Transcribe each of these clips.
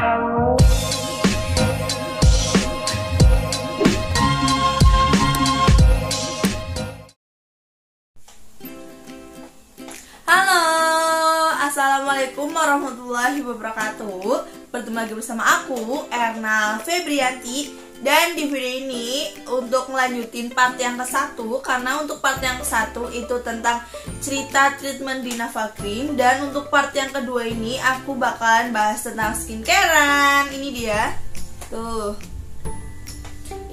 Halo, assalamualaikum warahmatullahi wabarakatuh. Bertemu lagi bersama aku, Erna Febrianti. Dan di video ini untuk melanjutin part yang ke-1, karena untuk part yang ke-1 itu tentang cerita treatment di Nava Cream. Dan untuk part yang kedua ini aku bakalan bahas tentang skincarean. Ini dia, tuh.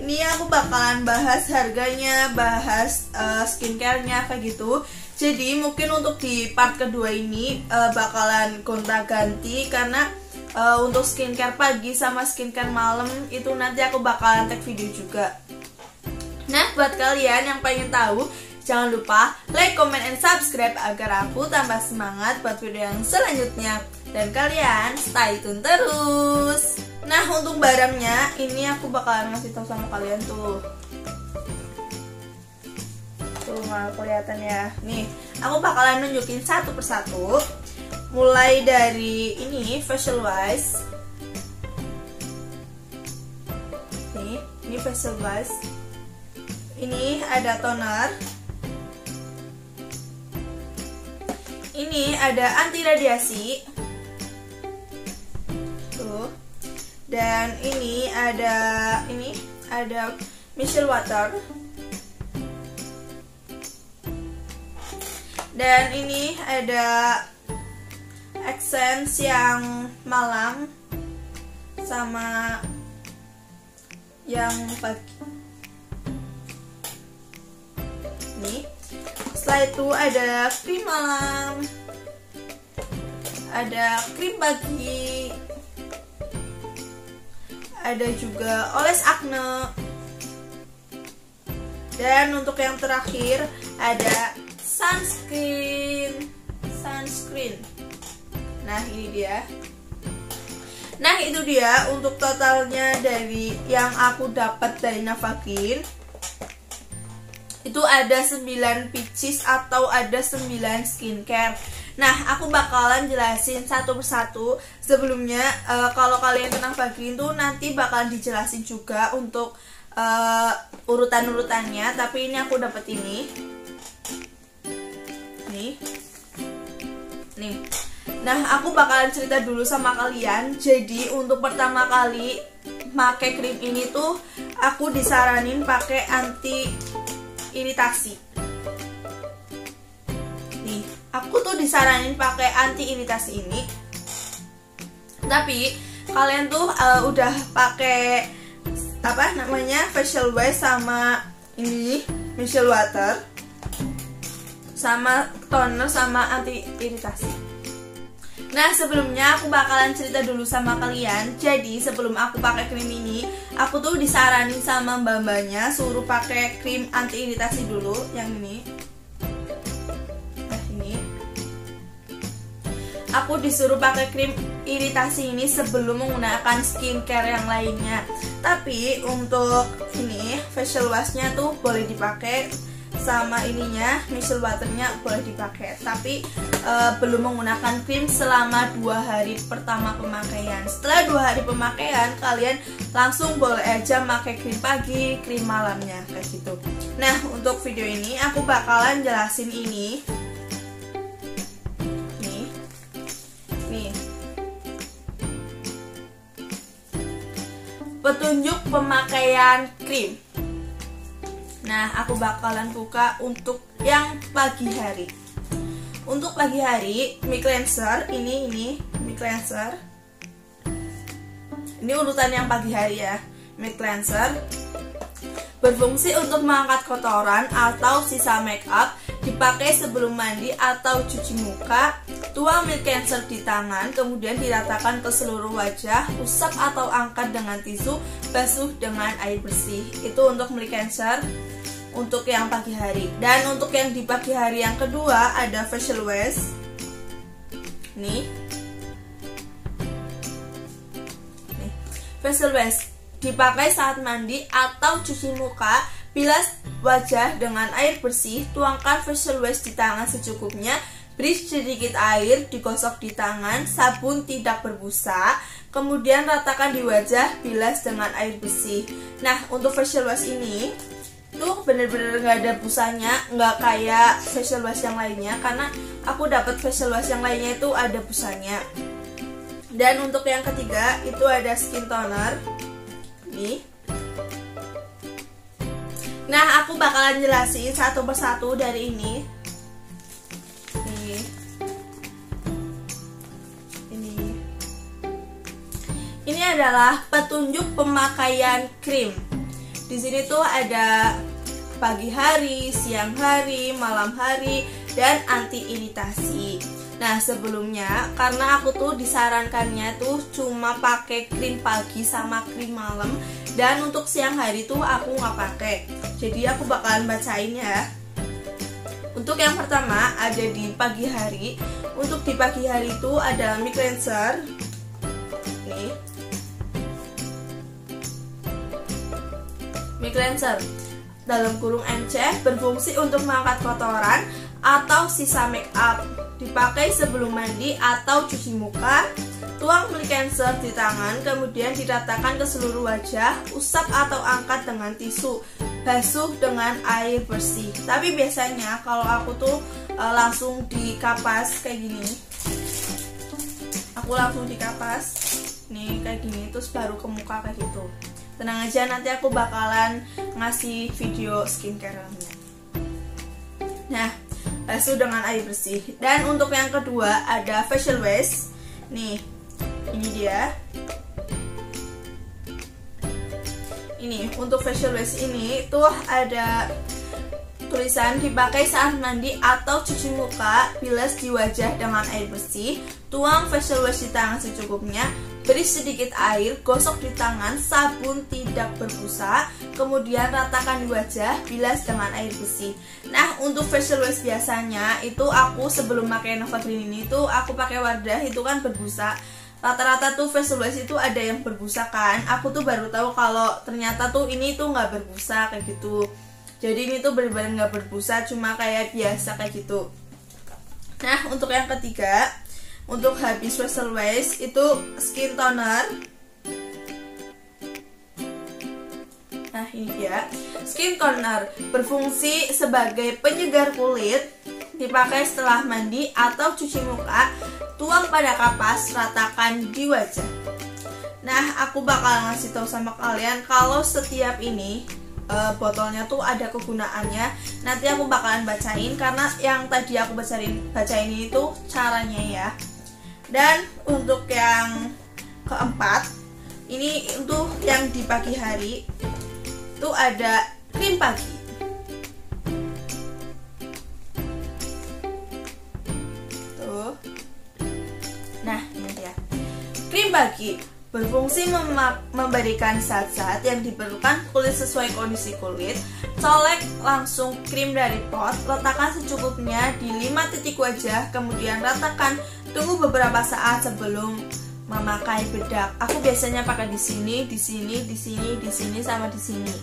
Ini aku bakalan bahas harganya, bahas skincarenya kayak gitu. Jadi mungkin untuk di part kedua ini bakalan gonta-ganti, karena untuk skincare pagi sama skincare malam itu nanti aku bakalan tag video juga. Nah, buat kalian yang pengen tahu, jangan lupa like, comment, and subscribe agar aku tambah semangat buat video yang selanjutnya. Dan kalian stay tune terus. Nah, untuk barangnya ini aku bakalan ngasih tahu sama kalian tuh. Tuh, nggak kelihatan ya. Nih, aku bakalan nunjukin satu persatu. Mulai dari ini facial wash. Nih, ini facial wash. Ini ada toner. Ini ada anti radiasi. Tuh. Dan ini ada micellar water. Dan ini ada essence yang malam sama yang pagi. Nih. Setelah itu ada krim malam, ada krim pagi, ada juga oles acne. Dan untuk yang terakhir ada sunscreen. Nah, ini dia. Nah, itu dia untuk totalnya dari yang aku dapat dari Nava Cream. Itu ada 9 pieces atau ada 9 skincare. Nah, aku bakalan jelasin satu persatu. Sebelumnya kalau kalian ke Nava Cream tuh nanti bakalan dijelasin juga untuk urutan-urutannya. Tapi ini aku dapat ini. Nih. Nah, aku bakalan cerita dulu sama kalian. Jadi untuk pertama kali pakai krim ini tuh aku disaranin pakai anti iritasi. Nih, aku tuh disaranin pakai anti iritasi ini. Tapi kalian tuh udah pakai facial wash sama ini micellar water, sama toner sama anti iritasi. Nah, sebelumnya aku bakalan cerita dulu sama kalian. Jadi sebelum aku pakai krim ini, aku tuh disaranin sama mbak-mbaknya suruh pakai krim anti iritasi dulu, yang ini. Nah, ini aku disuruh pakai krim iritasi ini sebelum menggunakan skincare yang lainnya. Tapi untuk ini facial washnya tuh boleh dipakai, sama ininya micellar waternya boleh dipakai, tapi belum menggunakan krim selama 2 hari pertama pemakaian. Setelah 2 hari pemakaian, kalian langsung boleh aja pakai krim pagi, krim malamnya kayak gitu. Nah, untuk video ini aku bakalan jelasin ini. Nih. Petunjuk pemakaian krim. Nah, aku bakalan buka untuk yang pagi hari. Untuk pagi hari, Mi Cleanser ini Mi Cleanser. Ini urutan yang pagi hari ya. Mi Cleanser berfungsi untuk mengangkat kotoran atau sisa make up, dipakai sebelum mandi atau cuci muka. Tuang Mi Cleanser di tangan, kemudian diratakan ke seluruh wajah. Usap atau angkat dengan tisu, basuh dengan air bersih. Itu untuk Mi Cleanser untuk yang pagi hari. Dan untuk yang di pagi hari yang kedua ada facial wash. Nih. Facial wash dipakai saat mandi atau cuci muka. Bilas wajah dengan air bersih, tuangkan facial wash di tangan secukupnya. Beri sedikit air, digosok di tangan, sabun tidak berbusa. Kemudian ratakan di wajah, bilas dengan air bersih. Nah, untuk facial wash ini tuh bener-bener nggak ada busanya, nggak kayak facial wash yang lainnya. Karena aku dapat facial wash yang lainnya itu ada busanya. Dan untuk yang ketiga itu ada skin toner. Nih. Nah, aku bakalan jelasin satu persatu dari ini. Ini adalah petunjuk pemakaian krim. Di sini tuh ada pagi hari, siang hari, malam hari, dan anti iritasi. Nah, sebelumnya karena aku tuh disarankannya tuh cuma pakai krim pagi sama krim malam, dan untuk siang hari tuh aku nggak pakai. Jadi aku bakalan bacain ya. Untuk yang pertama ada di pagi hari. Untuk di pagi hari itu ada mic cleanser. Nih. Mic cleanser dalam kurung MC berfungsi untuk mengangkat kotoran atau sisa make up. Dipakai sebelum mandi atau cuci muka. Tuang mic cleanser di tangan, kemudian diratakan ke seluruh wajah. Usap atau angkat dengan tisu. Basuh dengan air bersih. Tapi biasanya kalau aku tuh langsung dikapas kayak gini. Aku langsung dikapas nih kayak gini, terus baru ke muka kayak gitu. Tenang aja, nanti aku bakalan ngasih video skincare-nya. Nah, basuh dengan air bersih. Dan untuk yang kedua ada facial wash. Nih, ini dia. Ini untuk facial wash ini tuh ada tulisan dipakai saat mandi atau cuci muka, bilas di wajah dengan air bersih, tuang facial wash di tangan secukupnya, beri sedikit air, gosok di tangan, sabun tidak berbusa, kemudian ratakan di wajah, bilas dengan air bersih. Nah, untuk facial wash biasanya itu aku sebelum pakai Nova Green ini tuh aku pakai Wardah, itu kan berbusa. Rata-rata tuh facial wash itu ada yang berbusa kan. Aku tuh baru tahu kalau ternyata tuh ini tuh nggak berbusa kayak gitu. Jadi ini tuh benar-benar nggak berbusa, cuma kayak biasa kayak gitu. Nah, untuk yang ketiga, untuk habis facial wash itu skin toner. Nah, ini dia. Skin toner berfungsi sebagai penyegar kulit, dipakai setelah mandi atau cuci muka, tuang pada kapas, ratakan di wajah. Nah, aku bakal ngasih tahu sama kalian kalau setiap ini botolnya tuh ada kegunaannya. Nanti aku bakalan bacain karena yang tadi aku bacain itu caranya ya. Dan untuk yang keempat, ini untuk yang di pagi hari tuh ada krim pagi. Tuh. Nah, ini dia. Krim pagi berfungsi memberikan zat-zat yang diperlukan kulit sesuai kondisi kulit. Colek langsung krim dari pot, letakkan secukupnya di 5 titik wajah, kemudian ratakan. Tunggu beberapa saat sebelum memakai bedak. Aku biasanya pakai di sini, di sini, di sini, di sini, sama di sini.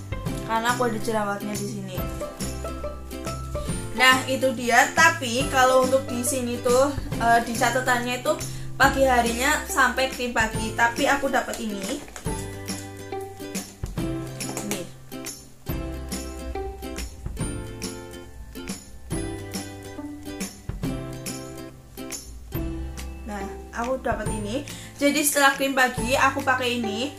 Karena aku ada jerawatnya di sini. Nah, itu dia. Tapi kalau untuk di sini tuh di catatannya itu pagi harinya sampai krim pagi, tapi aku dapat ini. Nah, aku dapat ini. Jadi setelah krim pagi aku pakai ini.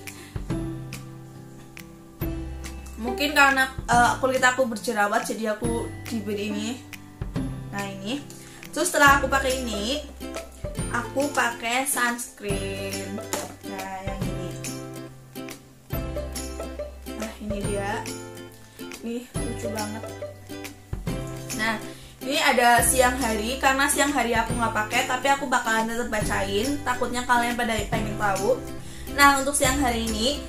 Mungkin karena kulit aku berjerawat, jadi aku diberi ini. Nah, ini. Terus setelah aku pakai ini, aku pakai sunscreen. Nah, yang ini. Nah, ini dia. Nih, lucu banget. Nah, ini ada siang hari. Karena siang hari aku nggak pakai, tapi aku bakalan tetap bacain. Takutnya kalian pada pengen tahu. Nah, untuk siang hari ini,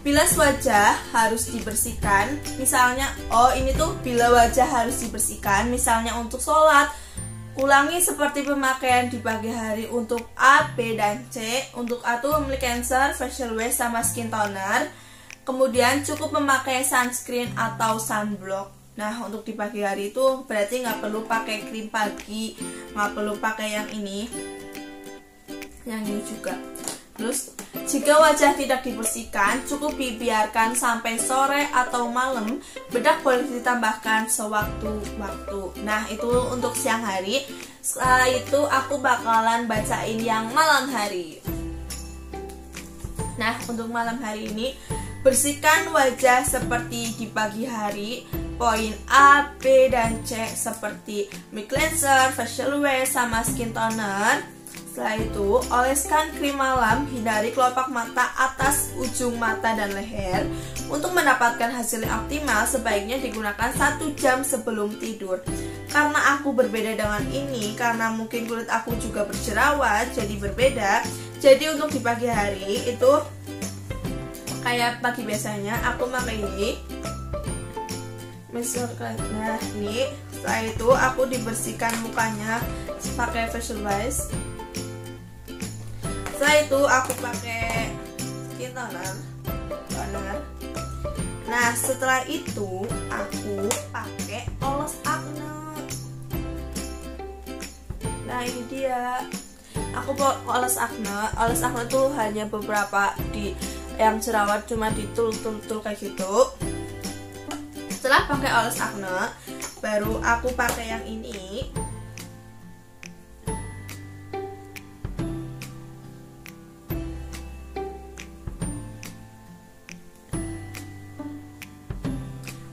bilas wajah harus dibersihkan. Misalnya, ini tuh bila wajah harus dibersihkan. Misalnya untuk sholat. Ulangi seperti pemakaian di pagi hari untuk A, B, dan C. Untuk A tuh mic cleanser, facial wash, sama skin toner. Kemudian cukup memakai sunscreen atau sunblock. Nah, untuk di pagi hari itu berarti nggak perlu pakai krim pagi, nggak perlu pakai yang ini juga. Terus, jika wajah tidak dibersihkan, cukup dibiarkan sampai sore atau malam. Bedak boleh ditambahkan sewaktu-waktu. Nah, itu untuk siang hari. Setelah itu aku bakalan bacain yang malam hari. Nah, untuk malam hari ini, bersihkan wajah seperti di pagi hari. Poin A, B, dan C seperti mic cleanser, facial wash, sama skin toner. Setelah itu, oleskan krim malam, hindari kelopak mata, atas ujung mata, dan leher. Untuk mendapatkan hasil yang optimal, sebaiknya digunakan 1 jam sebelum tidur. Karena aku berbeda dengan ini, karena mungkin kulit aku juga berjerawat, jadi berbeda. Jadi untuk di pagi hari itu, kayak pagi biasanya, aku pakai ini. Nah, ini. Setelah itu, aku dibersihkan mukanya pakai facial wash. Setelah itu aku pakai skin toner. Nah, setelah itu aku pakai oles acne. Nah, ini dia. Aku oles acne. Oles acne tuh hanya beberapa di yang jerawat, cuma ditul-tul kayak gitu. Setelah pakai oles acne, baru aku pakai yang ini.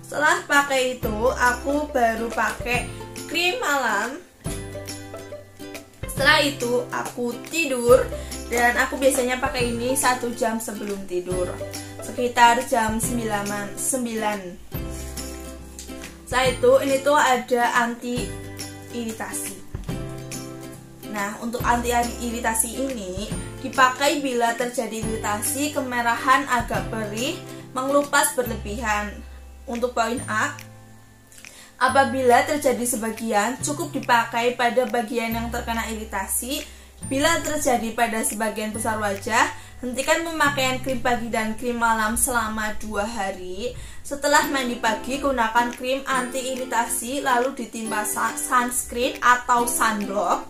Setelah pakai itu, aku baru pakai krim malam. Setelah itu, aku tidur. Dan aku biasanya pakai ini 1 jam sebelum tidur, sekitar jam 9. Setelah itu, ini tuh ada anti iritasi. Nah, untuk anti iritasi ini dipakai bila terjadi iritasi, kemerahan, agak perih, mengelupas berlebihan. Untuk poin A, apabila terjadi sebagian, cukup dipakai pada bagian yang terkena iritasi. Bila terjadi pada sebagian besar wajah, hentikan pemakaian krim pagi dan krim malam selama 2 hari. Setelah mandi pagi, gunakan krim anti iritasi, lalu ditimpa sunscreen atau sunblock.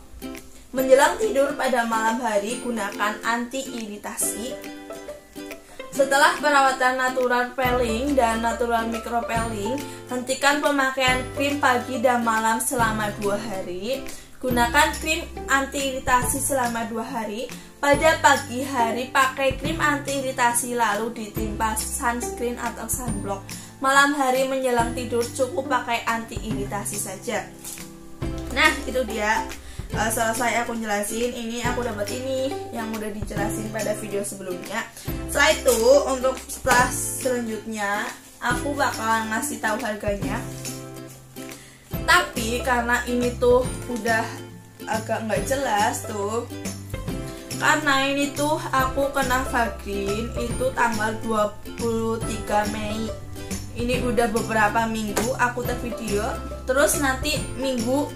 Menjelang tidur pada malam hari, gunakan anti iritasi. Setelah perawatan natural peeling dan natural micropeeling, hentikan pemakaian krim pagi dan malam selama 2 hari. Gunakan krim anti iritasi selama 2 hari. Pada pagi hari pakai krim anti iritasi lalu ditimpa sunscreen atau sunblock. Malam hari menjelang tidur cukup pakai anti iritasi saja. Nah, itu dia. Selesai aku jelasin, ini aku dapat ini yang udah dijelasin pada video sebelumnya. Setelah itu, untuk selanjutnya aku bakalan ngasih tahu harganya. Tapi karena ini tuh udah agak nggak jelas tuh, karena ini tuh aku kena vaksin itu tanggal 23 Mei. Ini udah beberapa minggu aku take video. Terus nanti minggu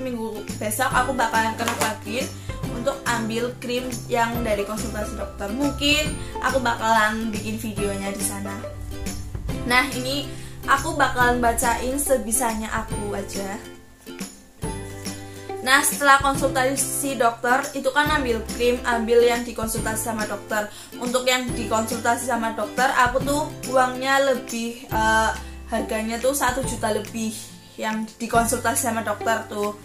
besok aku bakalan kena vaksin untuk ambil krim yang dari konsultasi dokter. Mungkin aku bakalan bikin videonya di sana. Nah, ini aku bakalan bacain sebisanya aku aja. Nah, setelah konsultasi dokter, itu kan ambil krim, ambil yang dikonsultasi sama dokter. Untuk yang dikonsultasi sama dokter, aku tuh uangnya lebih, harganya tuh 1 juta lebih yang dikonsultasi sama dokter tuh.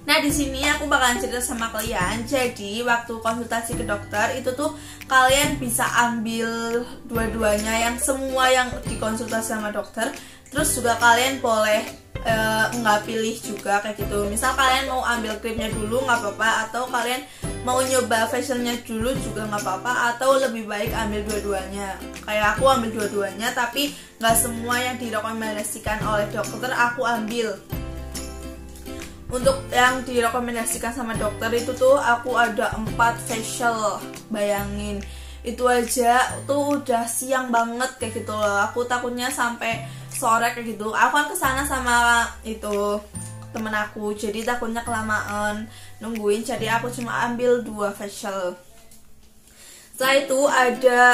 Nah, di sini aku bakalan cerita sama kalian. Jadi, waktu konsultasi ke dokter itu tuh kalian bisa ambil dua-duanya, yang semua yang dikonsultasi sama dokter. Terus juga kalian boleh nggak pilih juga kayak gitu. Misal kalian mau ambil krimnya dulu nggak apa-apa, atau kalian mau nyoba facialnya dulu juga nggak apa-apa, atau lebih baik ambil dua-duanya. Kayak aku ambil dua-duanya, tapi nggak semua yang direkomendasikan oleh dokter aku ambil. Untuk yang direkomendasikan sama dokter itu tuh aku ada 4 facial. Bayangin, itu aja tuh udah siang banget kayak gitu loh. Aku takutnya sampai sore kayak gitu. Aku kan kesana sama itu temen aku, jadi takutnya kelamaan nungguin. Jadi aku cuma ambil 2 facial. Setelah itu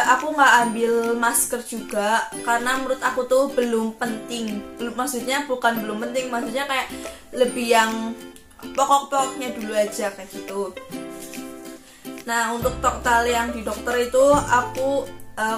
aku nggak ambil masker juga karena menurut aku tuh belum penting. Maksudnya bukan belum penting, maksudnya kayak lebih yang pokok-pokoknya dulu aja kayak gitu. Nah, untuk total yang di dokter itu aku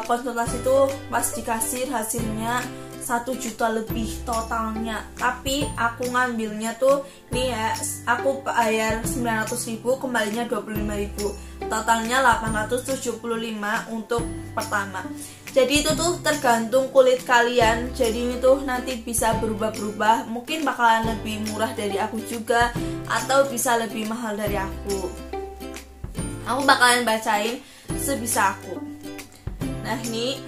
konsultasi tuh pas dikasih hasilnya 1 juta lebih totalnya. Tapi aku ngambilnya tuh nih ya, aku bayar 900.000, kembalinya 25.000. Totalnya 875 untuk pertama. Jadi itu tuh tergantung kulit kalian. Jadi ini tuh nanti bisa berubah-berubah. Mungkin bakalan lebih murah dari aku juga, atau bisa lebih mahal dari aku. Aku bakalan bacain sebisa aku. Nah, ini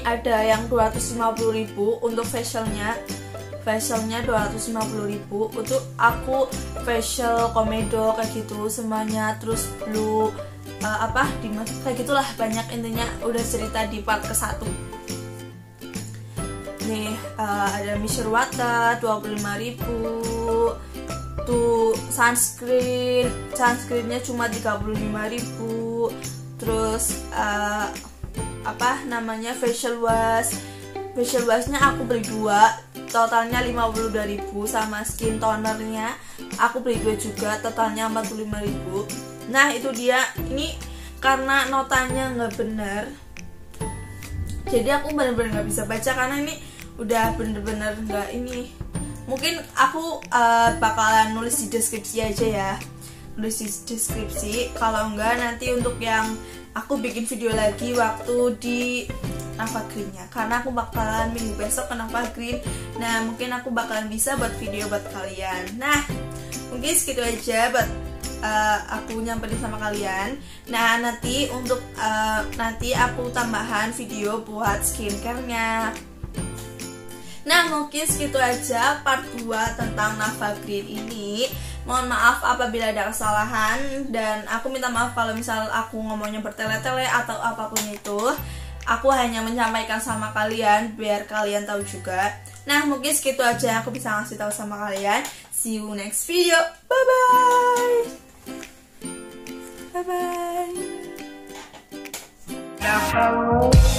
ada yang 250.000 untuk facialnya 250.000 untuk aku facial komedo kayak gitu semuanya, terus blue kayak gitulah, banyak intinya udah cerita di part ke-1. Nih ada Mishur Water 25.000, tuh sunscreennya cuma 35.000, terus facial washnya aku beli 2, totalnya 52.000, sama skin tonernya aku beli 2 juga, totalnya 45.000. Nah itu dia, ini karena notanya nggak bener, jadi aku bener-bener nggak bisa baca karena ini udah bener-bener nggak ini. Mungkin aku bakalan nulis di deskripsi aja ya, nulis di deskripsi. Kalau enggak nanti untuk yang aku bikin video lagi waktu di Nafa Green-nya, karena aku bakalan minggu besok ke Nafa Green. Nah mungkin aku bakalan bisa buat video buat kalian. Nah mungkin segitu aja buat aku nyamperin sama kalian. Nah nanti untuk nanti aku tambahan video buat skincare-nya. Nah mungkin segitu aja part 2 tentang Nafa Green ini. Mohon maaf apabila ada kesalahan, dan aku minta maaf kalau misal aku ngomongnya bertele-tele atau apapun itu. Aku hanya menyampaikan sama kalian biar kalian tahu juga. Nah mungkin segitu aja yang aku bisa ngasih tahu sama kalian. See you next video. Bye bye. Bye bye.